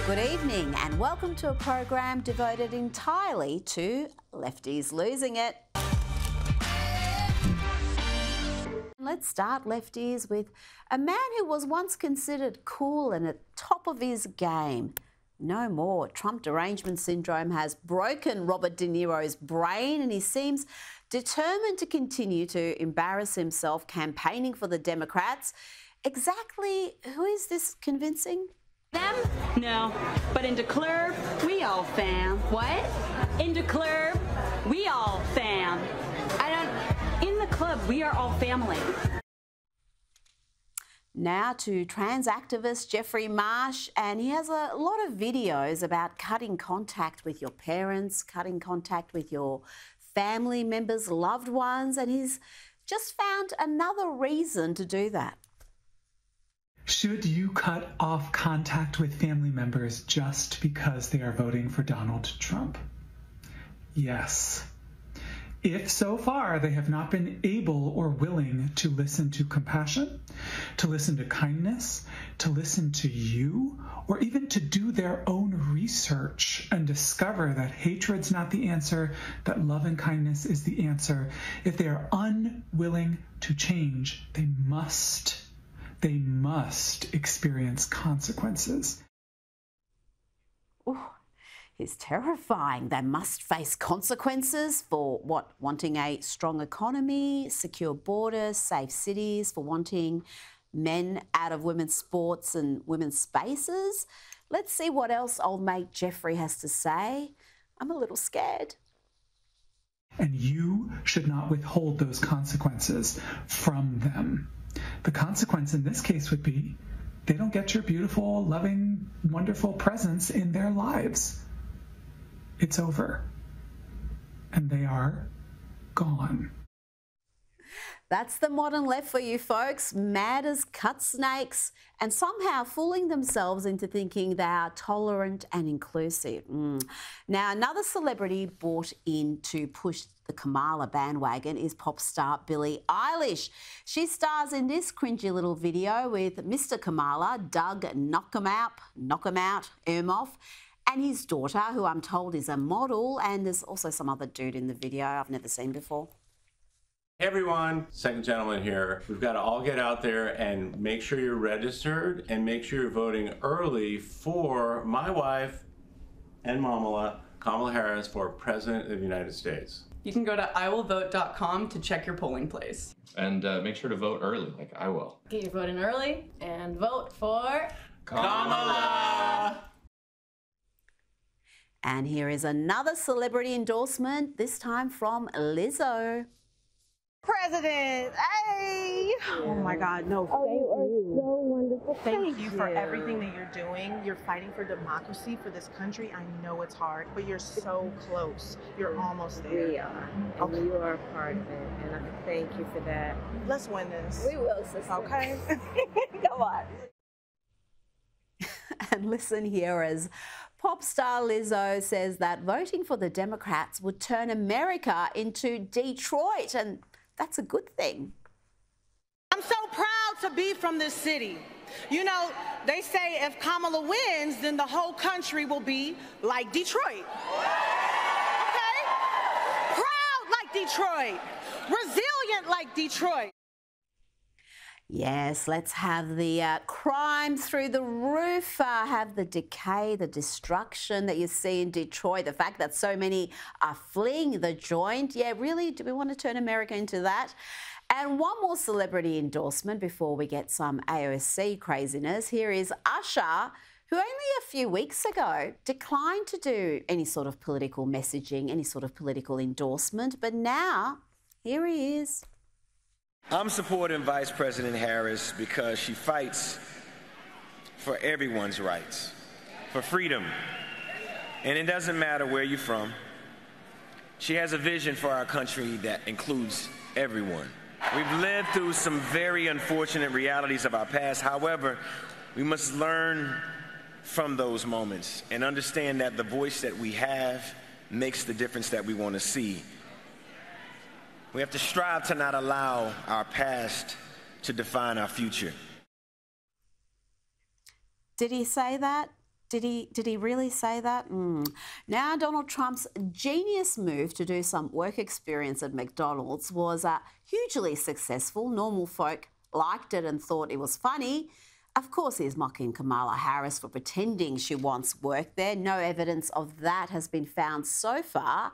Good evening and welcome to a program devoted entirely to lefties losing it. Let's start, lefties, with a man who was once considered cool and at top of his game. No more. Trump derangement syndrome has broken Robert De Niro's brain and he seems determined to continue to embarrass himself campaigning for the Democrats. Exactly who is this convincing? Them? No. But in the club, we all fam. What? In the club, we all fam. In the club, we are all family. Now to trans activist Jeffrey Marsh, and he has a lot of videos about cutting contact with your parents, cutting contact with your family members, loved ones, and he's just found another reason to do that. Should you cut off contact with family members just because they are voting for Donald Trump? Yes. If so far they have not been able or willing to listen to compassion, to listen to kindness, to listen to you, or even to do their own research and discover that hatred's not the answer, that love and kindness is the answer, if they are unwilling to change, they must experience consequences. Ooh, it's terrifying. They must face consequences for what? Wanting a strong economy, secure borders, safe cities, for wanting men out of women's sports and women's spaces. Let's see what else old mate Jeffrey has to say. I'm a little scared. And you should not withhold those consequences from them. The consequence in this case would be they don't get your beautiful, loving, wonderful presence in their lives. It's over. And they are gone. That's the modern left for you folks, mad as cut snakes and somehow fooling themselves into thinking they are tolerant and inclusive. Now, another celebrity brought in to push the Kamala bandwagon is pop star Billie Eilish. She stars in this cringy little video with Mr. Kamala, Doug Knockemout, Ermoff, and his daughter, who I'm told is a model, and there's also some other dude in the video I've never seen before. Hey everyone, second gentleman here. We've got to all get out there and make sure you're registered and make sure you're voting early for my wife and Kamala Harris for President of the United States. You can go to iwillvote.com to check your polling place. And make sure to vote early, like I will. Get your vote in early and vote for Kamala! And here is another celebrity endorsement, this time from Lizzo. President, hey! Oh my God, no, thank you. You are so wonderful. Thank you for everything that you're doing. You're fighting for democracy for this country. I know it's hard, but you're so close. You're almost there. We are, and you are a part of it, and I thank you for that. Let's win this. We will, sister. Okay? Come on. And listen here as pop star Lizzo says that voting for the Democrats would turn America into Detroit, and that's a good thing. I'm so proud to be from this city. You know, they say if Kamala wins, then the whole country will be like Detroit. Okay? Proud like Detroit. Resilient like Detroit. Yes, let's have the crime through the roof, have the decay, the destruction that you see in Detroit, the fact that so many are fleeing the joint. Yeah, really, do we want to turn America into that? And one more celebrity endorsement before we get some AOC craziness. Here is Usher, who only a few weeks ago declined to do any sort of political messaging, any sort of political endorsement, but now here he is. I'm supporting Vice President Harris because she fights for everyone's rights, for freedom. And it doesn't matter where you're from. She has a vision for our country that includes everyone. We've lived through some very unfortunate realities of our past. However, we must learn from those moments and understand that the voice that we have makes the difference that we want to see. We have to strive to not allow our past to define our future. Did he say that? Did he really say that? Now, Donald Trump's genius move to do some work experience at McDonald's was hugely successful. Normal folk liked it and thought it was funny. Of course, he's mocking Kamala Harris for pretending she wants work there. No evidence of that has been found so far.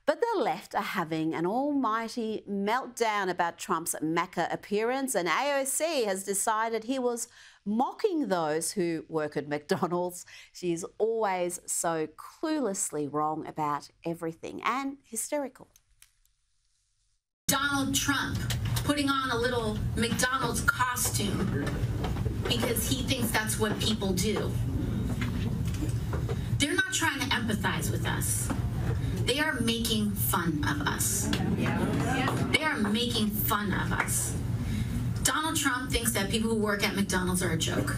But the left are having an almighty meltdown about Trump's MACA appearance, and AOC has decided he was mocking those who work at McDonald's. She's always so cluelessly wrong about everything and hysterical. Donald Trump putting on a little McDonald's costume because he thinks that's what people do. They're not trying to empathize with us. They are making fun of us. They are making fun of us. Donald Trump thinks that people who work at McDonald's are a joke.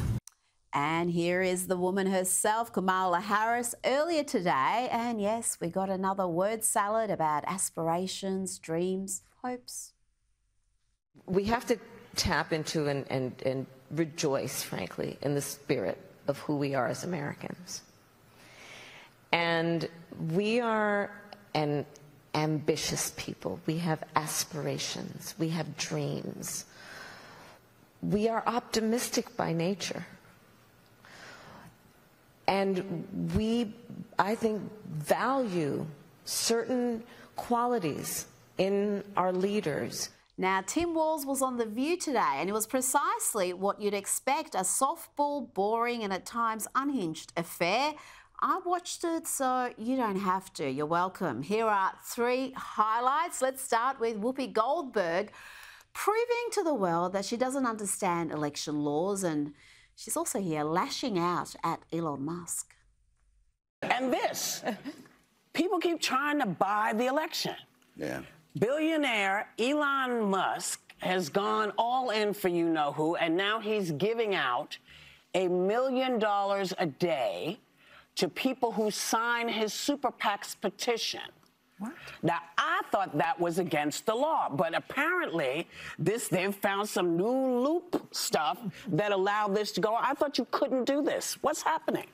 And here is the woman herself, Kamala Harris, earlier today. And yes, we got another word salad about aspirations, dreams, hopes. We have to tap into and rejoice, frankly, in the spirit of who we are as Americans. And we are an ambitious people. We have aspirations. We have dreams. We are optimistic by nature. And we, I think, value certain qualities in our leaders. Now, Tim Walz was on The View today, and it was precisely what you'd expect, a softball, boring and at times unhinged affair. I watched it, so you don't have to. You're welcome. Here are 3 highlights. Let's start with Whoopi Goldberg, proving to the world that she doesn't understand election laws, and she's also here lashing out at Elon Musk. And this, people keep trying to buy the election. Yeah. Billionaire Elon Musk has gone all in for you-know-who, and now he's giving out $1 million a day to people who sign his super PAC's petition. What? Now, I thought that was against the law, but apparently they've found some new loop stuff that allowed this to go. I thought you couldn't do this. What's happening?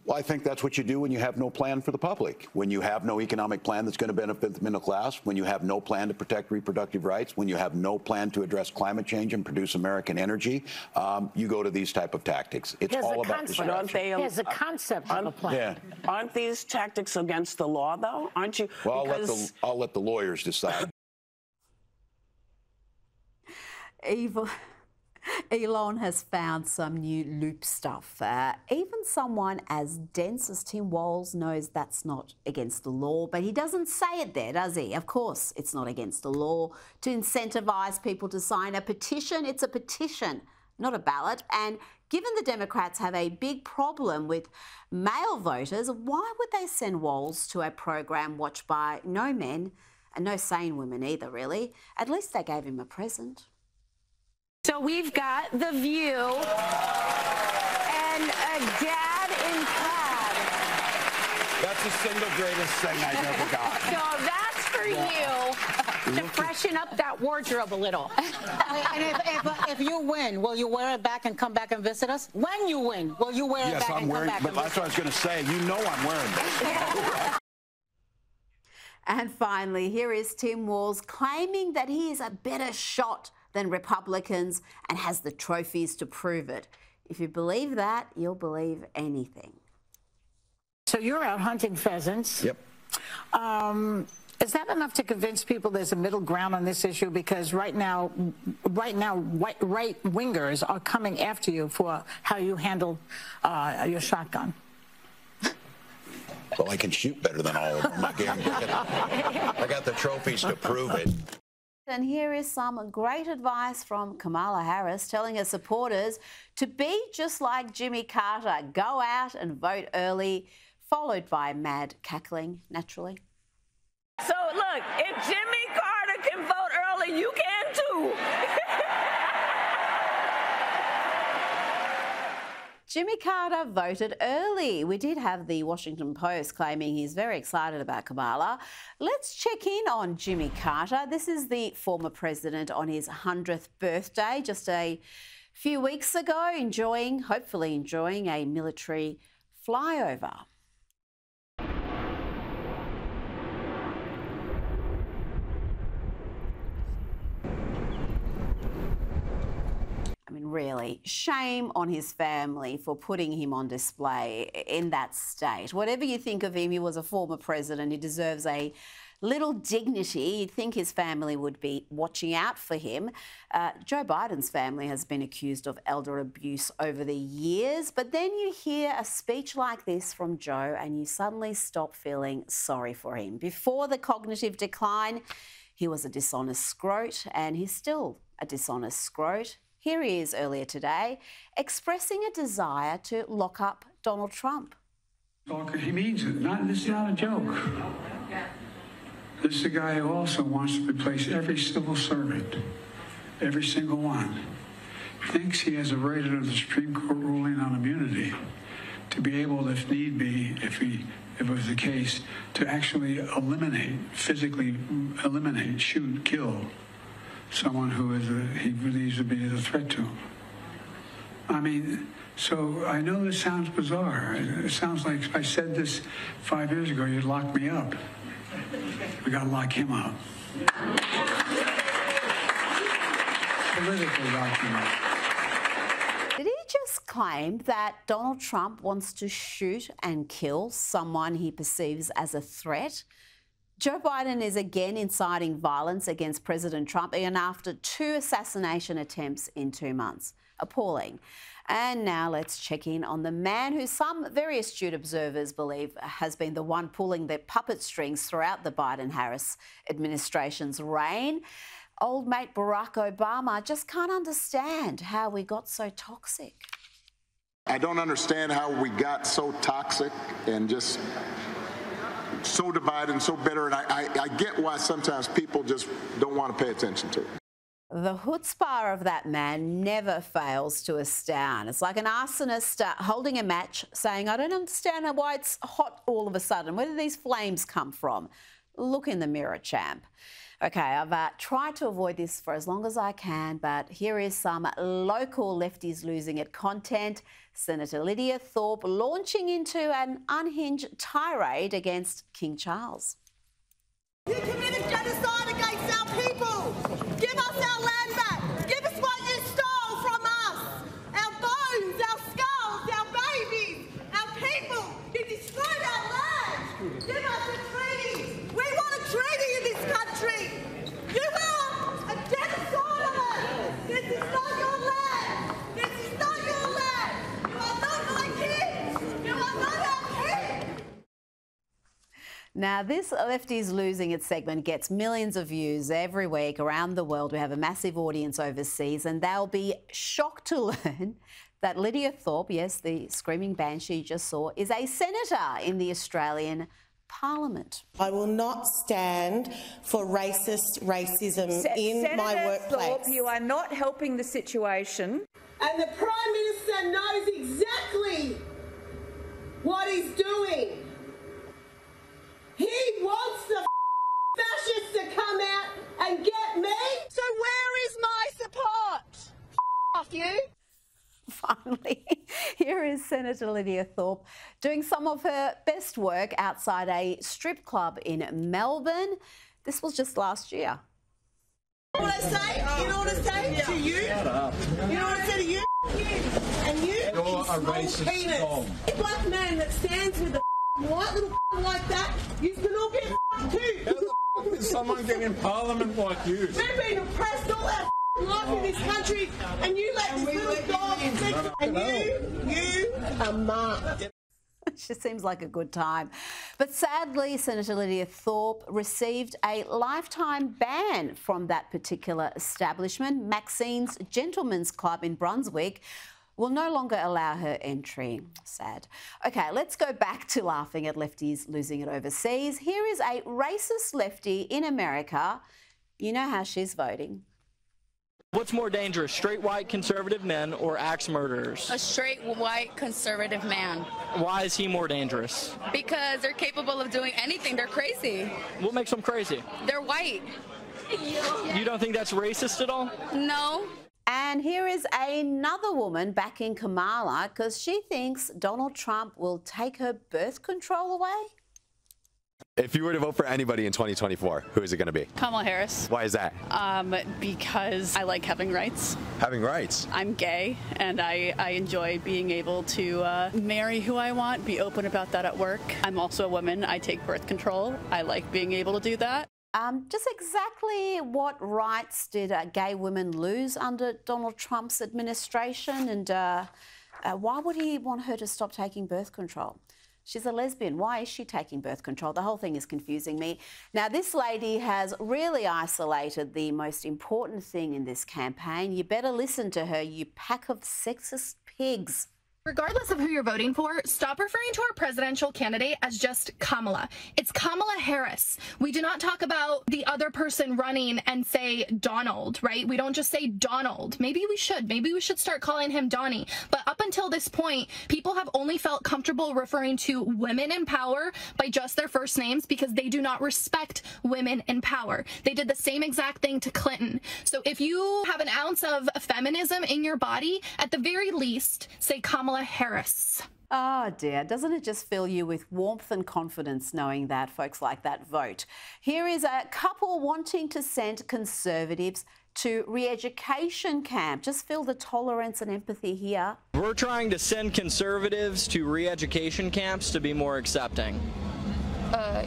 Well, I think that's what you do when you have no plan for the public, when you have no economic plan that's going to benefit the middle class, when you have no plan to protect reproductive rights, when you have no plan to address climate change and produce American energy, you go to these type of tactics. It's all about distraction. There's a concept of a plan. Yeah. Aren't these tactics against the law, though? Aren't you? Well, I'll let the lawyers decide. Elon has found some new loop stuff. Even someone as dense as Tim Walz knows that's not against the law, but he doesn't say it there, does he? Of course, it's not against the law to incentivise people to sign a petition. It's a petition, not a ballot. And given the Democrats have a big problem with male voters, why would they send Walz to a program watched by no men and no sane women either, really? At least they gave him a present. So we've got The View and a dad in plaid. That's the single greatest thing I've ever got. So that's for you to freshen up that wardrobe a little. And if you win, will you wear it back and come back and visit us? When you win, will you wear it back and come back and visit us? Yes, I'm wearing, but that's what I was going to say. You know I'm wearing this. And finally, here is Tim Walz claiming that he is a better shot than Republicans and has the trophies to prove it. If you believe that, you'll believe anything. So you're out hunting pheasants. Yep. Is that enough to convince people there's a middle ground on this issue? Because right now, right-wingers are coming after you for how you handle your shotgun. Well, I can shoot better than all of them. I got the trophies to prove it. And here is some great advice from Kamala Harris telling her supporters to be just like Jimmy Carter, go out and vote early, followed by mad cackling, naturally. So, look, if Jimmy Carter can vote early, you can too. Jimmy Carter voted early. We did have the Washington Post claiming he's very excited about Kamala. Let's check in on Jimmy Carter. This is the former president on his 100th birthday, just a few weeks ago, hopefully enjoying a military flyover. I mean, really, shame on his family for putting him on display in that state. Whatever you think of him, he was a former president. He deserves a little dignity. You'd think his family would be watching out for him. Joe Biden's family has been accused of elder abuse over the years, but then you hear a speech like this from Joe and you suddenly stop feeling sorry for him. Before the cognitive decline, he was a dishonest scrote, and he's still a dishonest scrote. Here he is earlier today, expressing a desire to lock up Donald Trump. He means it. This is not a joke. This is a guy who also wants to replace every civil servant, every single one. Thinks he has a right under the Supreme Court ruling on immunity to be able, if need be, if it was the case, to actually physically eliminate, shoot, kill someone who he believes to be a threat to him. I mean, so I know this sounds bizarre. It sounds like if I said this 5 years ago, you'd lock me up. We got to lock him up. Politically lock him up. Did he just claim that Donald Trump wants to shoot and kill someone he perceives as a threat? Joe Biden is again inciting violence against President Trump, even after 2 assassination attempts in 2 months. Appalling. And now let's check in on the man who some very astute observers believe has been the one pulling the puppet strings throughout the Biden-Harris administration's reign. Old mate Barack Obama just can't understand how we got so toxic. I don't understand how we got so toxic and just so divided and so bitter, and I get why sometimes people just don't want to pay attention to it. The chutzpah of that man never fails to astound. It's like an arsonist holding a match saying, I don't understand why it's hot all of a sudden. Where do these flames come from? Look in the mirror, champ. OK, I've tried to avoid this for as long as I can, but here is some local lefties losing it content. Senator Lydia Thorpe launching into an unhinged tirade against King Charles. You committed genocide against our people. Give us our land back. Give us what you stole from us. Our bones, our skulls, our babies, our people. You destroyed our land. Give us a treaty. We want a treaty in this country. You are a genocide. This is not your land. This is not your land. You are not my kids. You are not our kids. Now, this Lefties Losing It segment gets millions of views every week around the world. We have a massive audience overseas, and they'll be shocked to learn that Lydia Thorpe, yes, the screaming banshee you just saw, is a senator in the Australian Parliament. I will not stand for racism in my workplace. Thorpe, you are not helping the situation. And the Prime Minister knows exactly what he's doing. He wants the fascists to come out and get me. So where is my support? Off you. Finally, here is Senator Lydia Thorpe doing some of her best work outside a strip club in Melbourne. This was just last year. You know what I say? You know what I say to you? Shut up. You know what I say to you? And you? You're a racist penis. bomb. A black man that stands with a white little like that, you can all get too. How the fuck did someone get in Parliament like you? We've been oppressed all our life in this country, and you let this little dog speak, and you are marked. She seems like a good time. But sadly, Senator Lydia Thorpe received a lifetime ban from that particular establishment. Maxine's Gentlemen's Club in Brunswick will no longer allow her entry. Sad. OK, let's go back to laughing at lefties losing it overseas. Here is a racist lefty in America. You know how she's voting. What's more dangerous, straight white conservative men or axe murderers? A straight white conservative man. Why is he more dangerous? Because they're capable of doing anything. They're crazy. What makes them crazy? They're white. You don't think that's racist at all? No. And here is another woman backing Kamala because she thinks Donald Trump will take her birth control away. If you were to vote for anybody in 2024, who is it going to be? Kamala Harris. Why is that? Because I like having rights. Having rights? I'm gay, and I enjoy being able to marry who I want, be open about that at work. I'm also a woman. I take birth control. I like being able to do that. Just exactly what rights did gay women lose under Donald Trump's administration, and why would he want her to stop taking birth control? She's a lesbian. Why is she taking birth control? The whole thing is confusing me. Now, this lady has really isolated the most important thing in this campaign. You better listen to her, you pack of sexist pigs. Regardless of who you're voting for, stop referring to our presidential candidate as just Kamala. It's Kamala Harris. We do not talk about the other person running and say Donald, right? We don't just say Donald. Maybe we should. Maybe we should start calling him Donnie. But up until this point, people have only felt comfortable referring to women in power by just their first names because they do not respect women in power. They did the same exact thing to Clinton. So if you have an ounce of feminism in your body, at the very least, say Kamala Harris. Oh dear, doesn't it just fill you with warmth and confidence knowing that folks like that vote? Here is a couple wanting to send Conservatives to re-education camp. Just feel the tolerance and empathy here. We're trying to send Conservatives to re-education camps to be more accepting.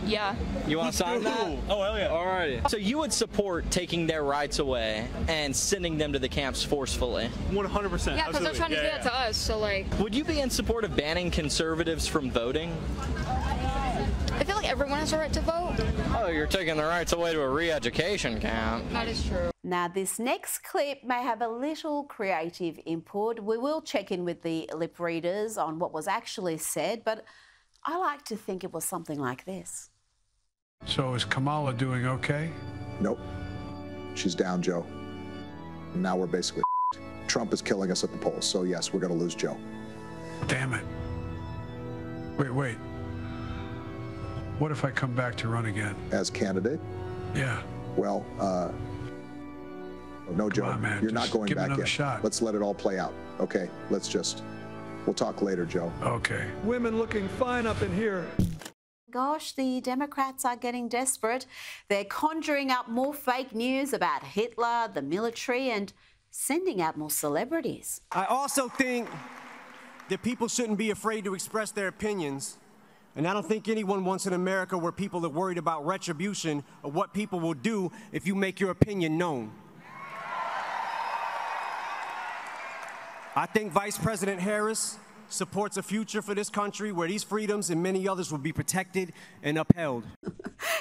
Yeah. You want to sign that? Oh, hell yeah. All right. So you would support taking their rights away and sending them to the camps forcefully? 100%. Yeah, because they're trying to do that to us, so like... Would you be in support of banning Conservatives from voting? I feel like everyone has a right to vote. Oh, you're taking their rights away to a re-education camp. That is true. Now, this next clip may have a little creative input. We will check in with the lip readers on what was actually said, but I like to think it was something like this. So is Kamala doing okay? Nope. She's down, Joe. Now we're basically Trump is killing us at the polls, so yes, we're going to lose Joe. Damn it. Wait. What if I come back to run again? As candidate? Yeah. Well, no, Joe, on, man. You're not going give back another in. Shot. Let's let it all play out. Okay, we'll talk later, Joe. Okay. Women looking fine up in here. Gosh, the Democrats are getting desperate. They're conjuring up more fake news about Hitler, the military, and sending out more celebrities. I also think that people shouldn't be afraid to express their opinions. And I don't think anyone wants an America where people are worried about retribution or what people will do if you make your opinion known. I think Vice President Harris supports a future for this country where these freedoms and many others will be protected and upheld.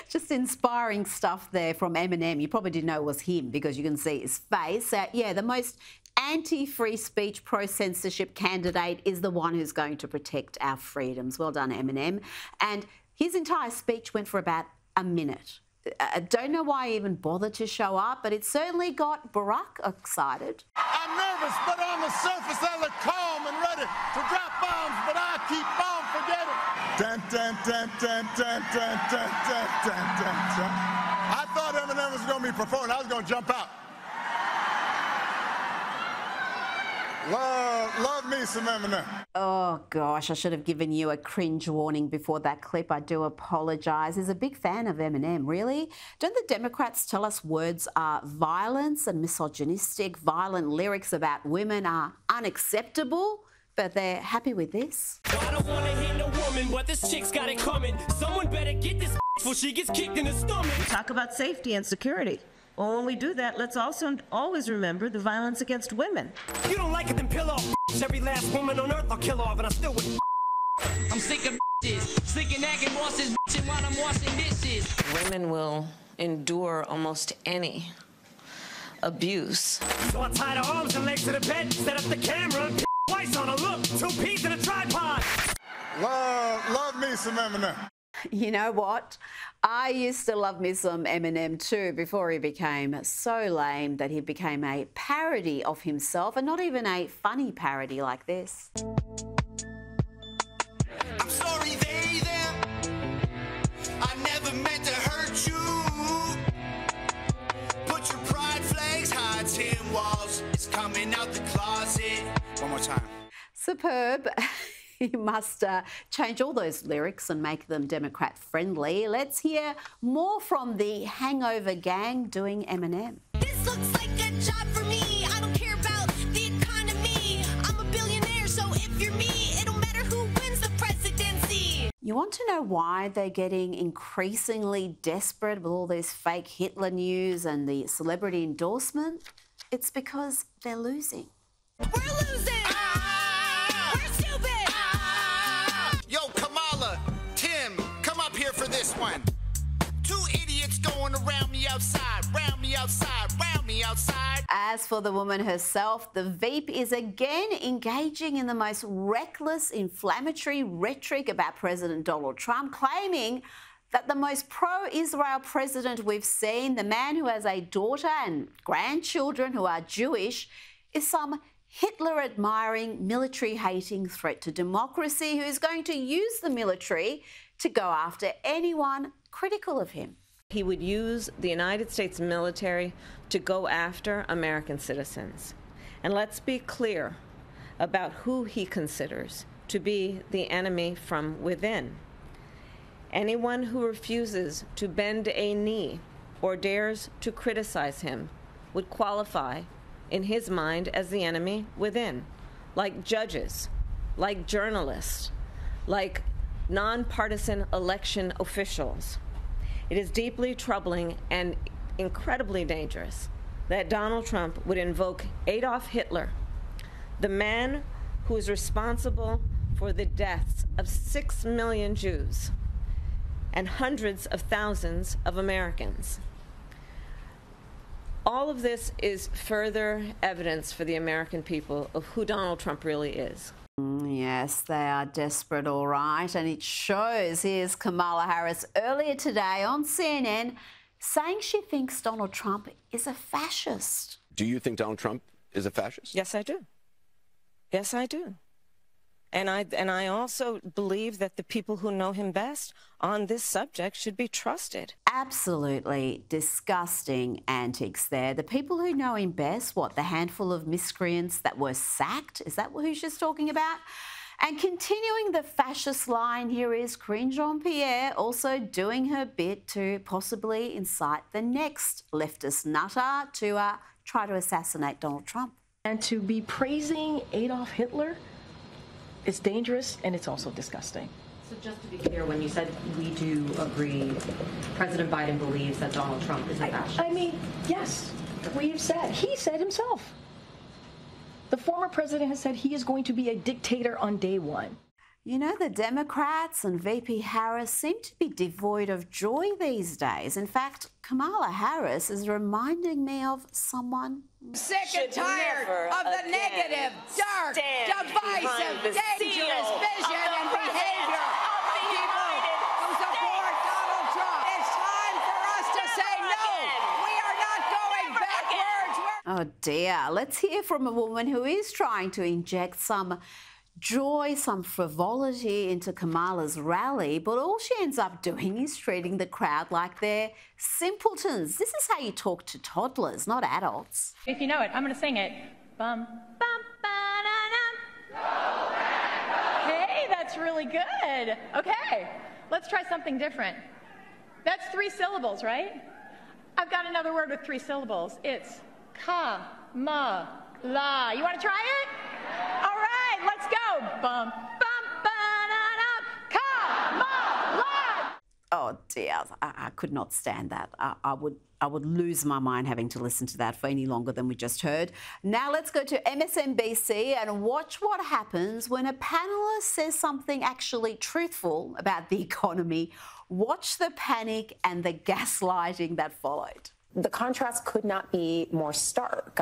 Just inspiring stuff there from Eminem. You probably didn't know it was him because you can see his face. Yeah, the most anti-free speech, pro-censorship candidate is the one who's going to protect our freedoms. Well done, Eminem. And his entire speech went for about a minute. I don't know why he even bothered to show up, but it certainly got Barack excited. I'm nervous, but on the surface I look calm and ready to drop bombs, but I keep on forgetting. Dun, dun, dun, dun, dun, dun, dun, dun, dun, dun, dun. I thought Eminem was going to be performing. I was going to jump out. Love me some Eminem. Oh, gosh, I should have given you a cringe warning before that clip. I do apologise. He's a big fan of Eminem, really. Don't the Democrats tell us words are violence and misogynistic, violent lyrics about women are unacceptable? But they're happy with this. I don't want to hit no woman, but this chick's got it coming. Someone better get this before she gets kicked in the stomach. Talk about safety and security. Well, when we do that, let's also always remember the violence against women. You don't like it, then pill off. Every last woman on earth I'll kill off, and I still would. I'm sick of bitches, sick of nagging bosses, bitching while I'm washing dishes. Women will endure almost any abuse. So I tie the arms and legs to the bed, set up the camera, twice on a look, 2 peas in a tripod. Love me some Eminem. You know what? I used to love me some Eminem too before he became so lame that he became a parody of himself, and not even a funny parody like this. I'm sorry they, them. I never meant to hurt you. Put your pride flags high, tin walls. It's coming superb. He must change all those lyrics and make them Democrat-friendly. Let's hear more from the Hangover Gang doing Eminem. This looks like a job for me. I don't care about the economy. I'm a billionaire, so if you're me, it don't matter who wins the presidency. You want to know why they're getting increasingly desperate with all this fake Hitler news and the celebrity endorsement? It's because they're losing. We're losing! We're stupid! Yo, Kamala, Tim, come up here for this one. Two idiots going around me outside, round me outside, round me outside. As for the woman herself, the Veep is again engaging in the most reckless, inflammatory rhetoric about President Donald Trump, claiming that the most pro-Israel president we've seen, the man who has a daughter and grandchildren who are Jewish, is some Hitler-admiring, military-hating threat to democracy who is going to use the military to go after anyone critical of him. He would use the United States military to go after American citizens. And let's be clear about who he considers to be the enemy from within. Anyone who refuses to bend a knee or dares to criticize him would qualify, in his mind, as the enemy within, like judges, like journalists, like nonpartisan election officials. It is deeply troubling and incredibly dangerous that Donald Trump would invoke Adolf Hitler, the man who is responsible for the deaths of 6 million Jews and hundreds of thousands of Americans. All of this is further evidence for the American people of who Donald Trump really is. Yes, they are desperate, all right, and it shows. Here's Kamala Harris earlier today on CNN saying she thinks Donald Trump is a fascist. Do you think Donald Trump is a fascist? Yes, I do. Yes, I do. And I also believe that the people who know him best on this subject should be trusted. Absolutely disgusting antics there. The people who know him best, what, the handful of miscreants that were sacked? Is that who she's talking about? And continuing the fascist line, here is Karine Jean-Pierre also doing her bit to possibly incite the next leftist nutter to try to assassinate Donald Trump. And to be praising Adolf Hitler, it's dangerous and it's also disgusting. So just to be clear, when you said we do agree, President Biden believes that Donald Trump is a fascist. I mean, yes, we've said, he said himself. The former president has said he is going to be a dictator on day one. You know, the Democrats and VP Harris seem to be devoid of joy these days. In fact, Kamala Harris is reminding me of someone. Sick and tired of the negative, dark, divisive, dangerous vision and behavior of people who support Donald Trump. It's time for us to say no. We are not going backwards. Oh dear. Let's hear from a woman who is trying to inject some joy, some frivolity into Kamala's rally, but all she ends up doing is treating the crowd like they're simpletons. This is how you talk to toddlers, not adults. If you know it, I'm going to sing it. Bum, bum, ba-da-dum. Hey, that's really good. Okay, let's try something different. That's 3 syllables, right? I've got another word with 3 syllables. It's ka-ma-la. You want to try it? All right, let's go. Bum, bum, ba-da-dum, Kamala. Oh dear, I could not stand that. I would lose my mind having to listen to that for any longer than we just heard. Now let's go to MSNBC and watch what happens when a panelist says something actually truthful about the economy. Watch the panic and the gaslighting that followed. The contrast could not be more stark.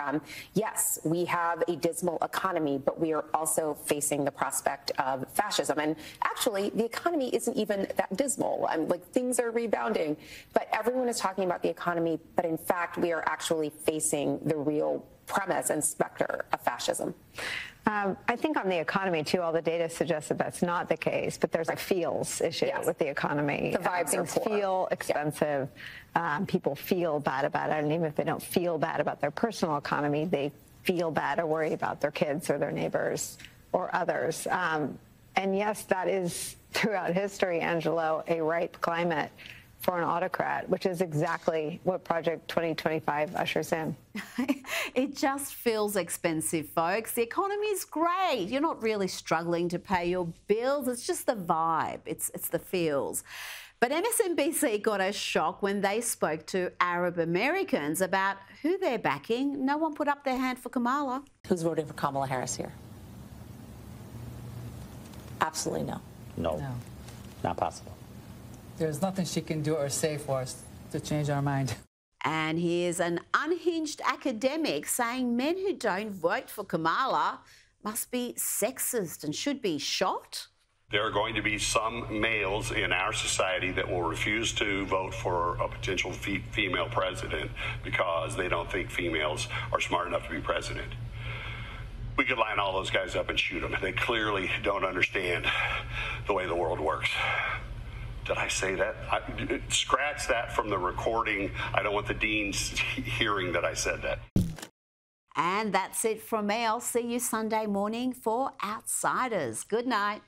Yes, we have a dismal economy, but we are also facing the prospect of fascism. And actually, the economy isn't even that dismal. Things are rebounding, but everyone is talking about the economy. But in fact, we are actually facing the real premise and specter of fascism. I think on the economy, too, all the data suggests that that's not the case, but there's a feels issue with the economy. The vibes things are poor. feel expensive. People feel bad about it, and even if they don't feel bad about their personal economy, they feel bad or worry about their kids or their neighbors or others. And yes, that is throughout history, Angelo, a ripe climate for an autocrat, which is exactly what Project 2025 ushers in. It just feels expensive, folks. The economy is great. You're not really struggling to pay your bills. It's just the vibe. It's the feels. But MSNBC got a shock when they spoke to Arab Americans about who they're backing. No one put up their hand for Kamala. Who's voting for Kamala Harris here? Absolutely no. No. Not possible. There's nothing she can do or say for us to change our mind. And here's an unhinged academic saying men who don't vote for Kamala must be sexist and should be shot. There are going to be some males in our society that will refuse to vote for a potential female president because they don't think females are smart enough to be president. We could line all those guys up and shoot them. They clearly don't understand the way the world works. Did I say that? Scratch that from the recording. I don't want the deans hearing that I said that. And that's it from me. I'll see you Sunday morning for Outsiders. Good night.